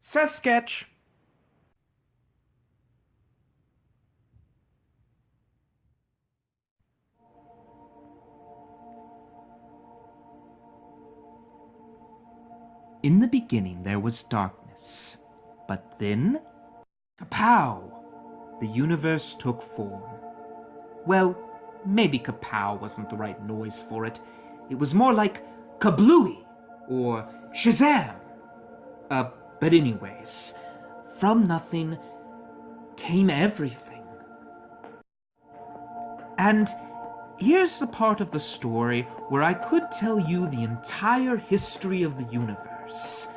Set sketch. In the beginning there was darkness, but then, kapow! The universe took form. Well, maybe kapow wasn't the right noise for it. It was more like kablooey or shazam. But anyways, from nothing came everything. And here's the part of the story where I could tell you the entire history of the universe.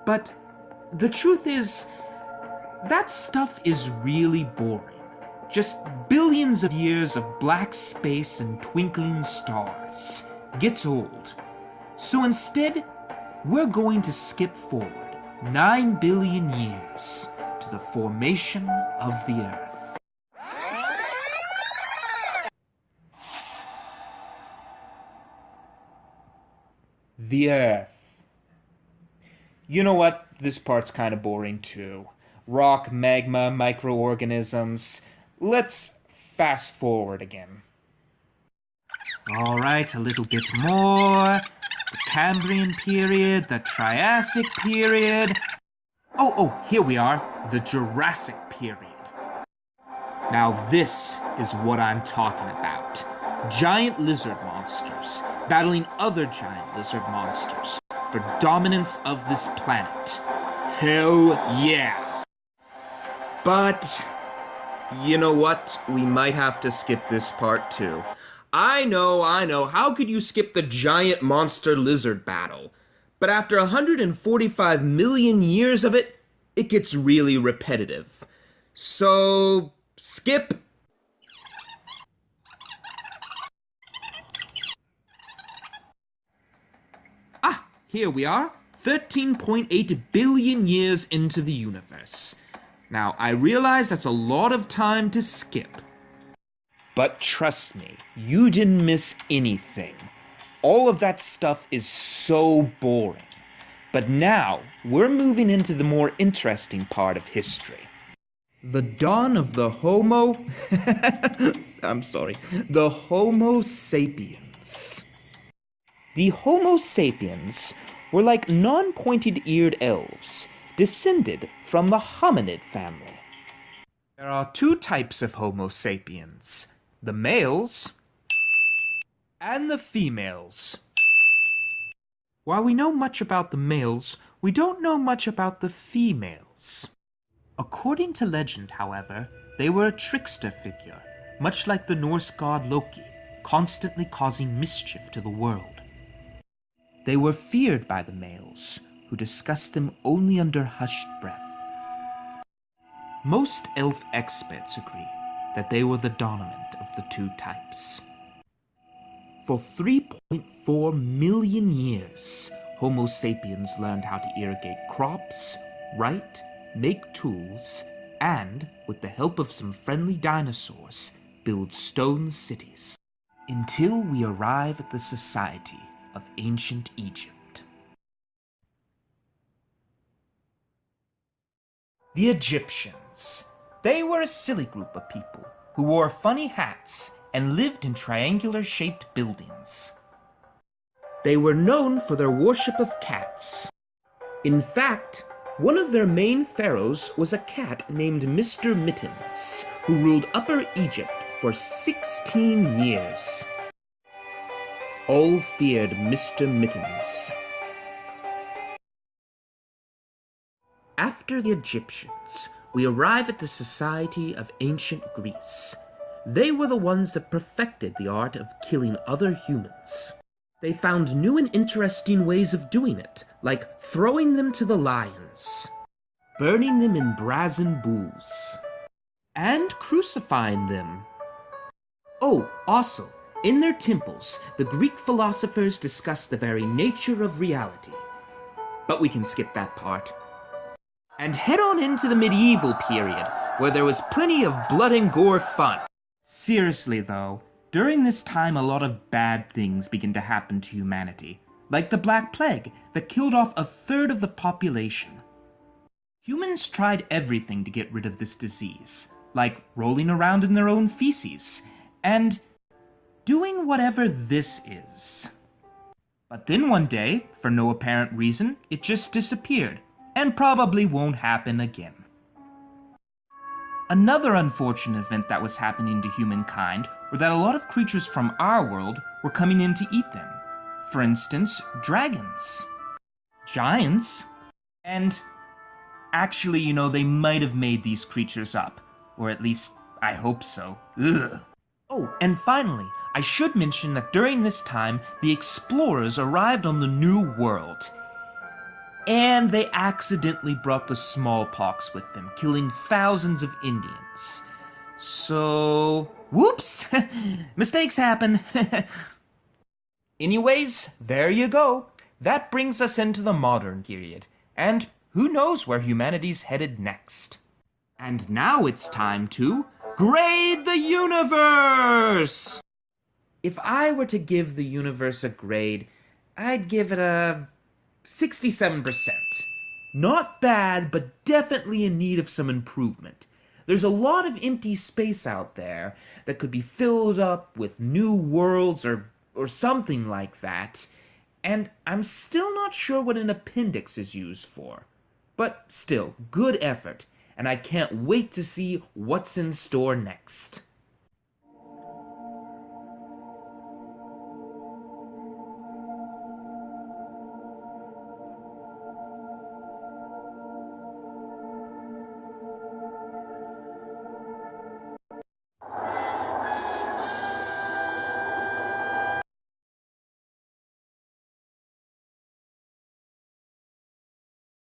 But the truth is, that stuff is really boring. Just billions of years of black space and twinkling stars. Gets old. So instead, we're going to skip forward 9 billion years to the formation of the Earth. The Earth. You know what? This part's kind of boring too. Rock, magma, microorganisms. Let's fast forward again. Alright, a little bit more. The Cambrian period, the Triassic period. Oh, here we are. The Jurassic period. Now this is what I'm talking about. Giant lizard monsters battling other giant lizard monsters for dominance of this planet. Hell yeah! But you know what? We might have to skip this part too. I know. How could you skip the giant monster lizard battle? But after 145 million years of it, it gets really repetitive. So, skip. Here we are, 13.8 billion years into the universe. Now, I realize that's a lot of time to skip. But trust me, you didn't miss anything. All of that stuff is so boring. But now, we're moving into the more interesting part of history. The dawn of the Homo... The Homo sapiens. The Homo sapiens were like non-pointed-eared elves, descended from the hominid family. There are two types of Homo sapiens, the males and the females. While we know much about the males, we don't know much about the females. According to legend, however, they were a trickster figure, much like the Norse god Loki, constantly causing mischief to the world. They were feared by the males, who discussed them only under hushed breath. Most elf experts agree that they were the dominant of the two types. For 3.4 million years, Homo sapiens learned how to irrigate crops, write, make tools, and, with the help of some friendly dinosaurs, build stone cities. Until we arrive at the society of ancient Egypt. The Egyptians. They were a silly group of people who wore funny hats and lived in triangular-shaped buildings. They were known for their worship of cats. In fact, one of their main pharaohs was a cat named Mr. Mittens, who ruled Upper Egypt for 16 years. All feared Mr. Mittens. After the Egyptians, we arrive at the society of ancient Greece. They were the ones that perfected the art of killing other humans. They found new and interesting ways of doing it, like throwing them to the lions, burning them in brazen bulls, and crucifying them. Oh, also, in their temples, the Greek philosophers discussed the very nature of reality. But we can skip that part. And head on into the medieval period, where there was plenty of blood and gore fun. Seriously though, during this time a lot of bad things began to happen to humanity, like the Black Plague that killed off 1/3 of the population. Humans tried everything to get rid of this disease, like rolling around in their own feces, and doing whatever this is. But then one day, for no apparent reason, it just disappeared, and probably won't happen again. Another unfortunate event that was happening to humankind were that a lot of creatures from our world were coming in to eat them. For instance, dragons, giants, and actually, you know, they might have made these creatures up. Or at least, I hope so. Ugh. Oh, and finally, I should mention that during this time, the explorers arrived on the New World. And they accidentally brought the smallpox with them, killing thousands of Indians. So, whoops! Mistakes happen. Anyways, there you go. That brings us into the modern period. And who knows where humanity's headed next. And now it's time to grade the universe! If I were to give the universe a grade, I'd give it a 67%. Not bad, but definitely in need of some improvement. There's a lot of empty space out there that could be filled up with new worlds or something like that, and I'm still not sure what an appendix is used for. But still, good effort, and I can't wait to see what's in store next.